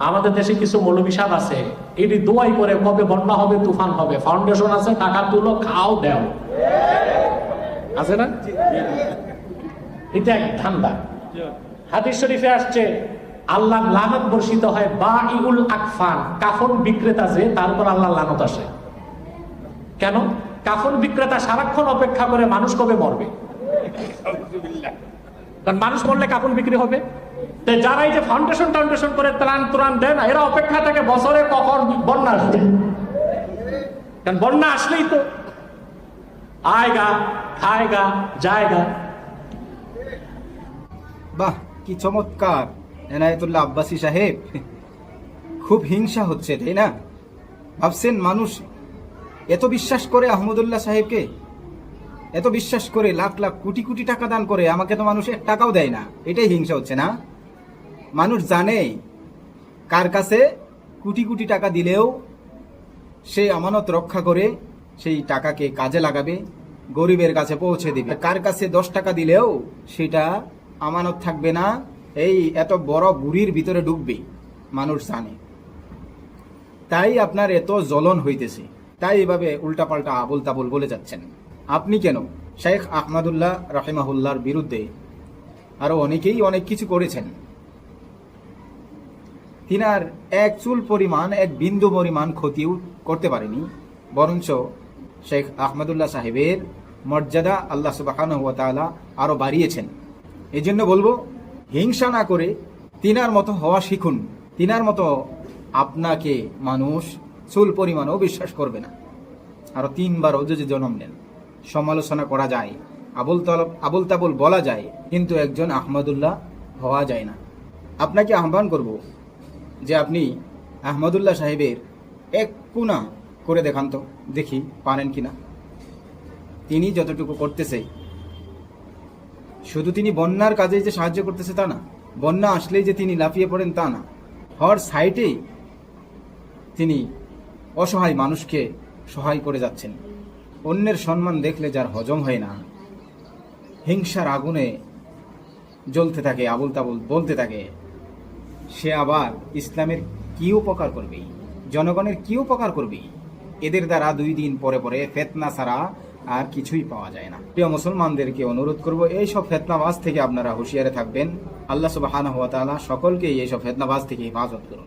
আমাদের দেশে কিছু মৌলবী সাহেব আছে, এটি দোয়াই করে কবে বন্যা হবে, তুফান হবে, ফাউন্ডেশন আছে, টাকা তুলো, খাও দেও, আছে না? এটা এক ধান্দা। হাদিস শরীফে আসছে আল্লাহ লানত বর্ষিত হয় বাঈউল আকফান, কাফন বিক্রেতা যে, তার উপর আল্লাহ লানত আসে। কেন? কাফন বিক্রেতা সারাক্ষণ অপেক্ষা করে মানুষ কবে মরবে, কারণ মানুষ মরলে কাফন বিক্রি হবে। যারা এই যে ফাউন্ডেশন টাউন্ডেশন করে ত্রাণ দেয় না, এরা অপেক্ষা থাকে বছরে কখন বন্যা আসবে, কারণ বন্যা আসলেই তো আয়গা খায়গা জায়গা। বাহ, কি চমৎকার এনায়েতুল্লাহ আব্বাসী সাহেব, খুব হিংসা হচ্ছে তাই না? ভাবছেন মানুষ এত বিশ্বাস করে আহমদুল্লাহ সাহেবকে, এত বিশ্বাস করে লাখ লাখ কোটি কোটি টাকা দান করে, আমাকে তো মানুষ 1 টাকাও দেয় না, এটাই হিংসা হচ্ছে না? মানুষ জানে কার কাছে কোটি কোটি টাকা দিলেও সে আমানত রক্ষা করে সেই টাকাকে কাজে লাগাবে, গরিবের কাছে পৌঁছে দিবে। কার কাছে 10 টাকা দিলেও সেটা আমানত থাকবে না, এই এত বড় বুড়ির ভিতরে ডুববে, মানুষ জানে। তাই আপনার এত জ্বলন হইতেছে, তাই এভাবে উল্টাপাল্টা আবুল তাবুল বলে যাচ্ছেন। আপনি কেন, শেখ আহমদুল্লাহ রাহিমাহুল্লাহর বিরুদ্ধে আরো অনেকেই অনেক কিছু করেছেন, তিনার এক চুল পরিমাণ, এক বিন্দু পরিমাণ ক্ষতিও করতে পারেনি, বরঞ্চ শেখ আহমদুল্লাহ সাহেবের মর্যাদা আল্লাহ সুবহানাহু ওয়া তাআলা আরো বাড়িয়েছেন। এই জন্য বলবো, হিংসা না করে তিনার মতো হওয়া শিখুন। তিনার মতো আপনাকে মানুষ চুল পরিমাণও বিশ্বাস করবে না। আরো 3 বার যদি জন্ম নেন, সমালোচনা করা যায়, আবুল তাবুল বলা যায়, কিন্তু একজন আহমদুল্লাহ হওয়া যায় না। আপনাকে আহ্বান করব যে আপনি আহমদুল্লাহ সাহেবের এক কুনা করে দেখান তো, দেখি পারেন কিনা। তিনি যতটুকু করতেছে, শুধু তিনি বন্যার কাজে যে সাহায্য করতেছে তা না, বন্যা আসলেই যে তিনি লাফিয়ে পড়েন তা না, হর সাইটে তিনি অসহায় মানুষকে সহায় করে যাচ্ছেন। অন্যের সম্মান দেখলে যার হজম হয় না, হিংসার আগুনে জ্বলতে থাকে, আবুল তাবুল বলতে থাকে, সে আবার ইসলামের কি উপকার করবে, জনগণের কি উপকার করবে? এদের দ্বারা 2 দিন পরে পরে ফেতনা ছাড়া আর কিছুই পাওয়া যায় না। প্রিয় মুসলমানদেরকে অনুরোধ করব, এইসব ফেতনাবাজ থেকে আপনারা হুঁশিয়ারে থাকবেন। আল্লাহ সুবহানাহু ওয়া তাআলা সকলকে এইসব ফেতনাবাজ থেকে হেফাজত করুন।